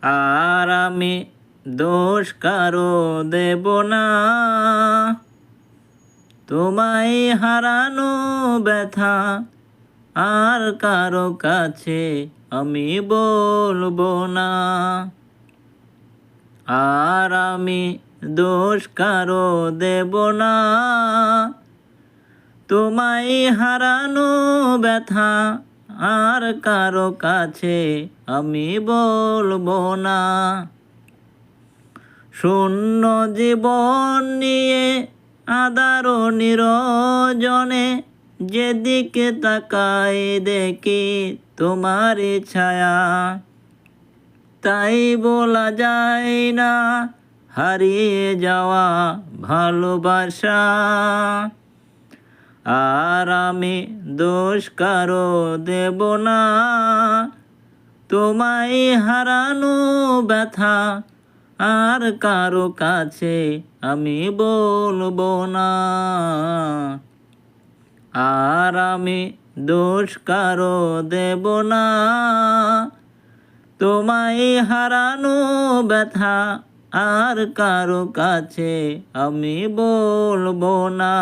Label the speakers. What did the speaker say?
Speaker 1: আর আমি দোষ কারো দেব না, তোমায় হারানো ব্যথা আর কারো কাছে আমি বলবো না। আর আমি দোষ কারো দেব না, তোমায় হারানো ব্যথা আর কারো কাছে আমি বলবো না। শূন্য জীবন নিয়ে আধার নিরজনে যেদিকে তাকাই দেখি তোমার ছায়া, তাই বলা যায় না হারিয়ে যাওয়া ভালোবাসা। আর আমি দোষ কারো দেব না, তোমায় হারানো ব্যথা আর কারো কাছে আমি বলবো না। আর আমি দোষ কারো দেব না, তোমায় হারানো ব্যথা আর কারো কাছে আমি বলবো না।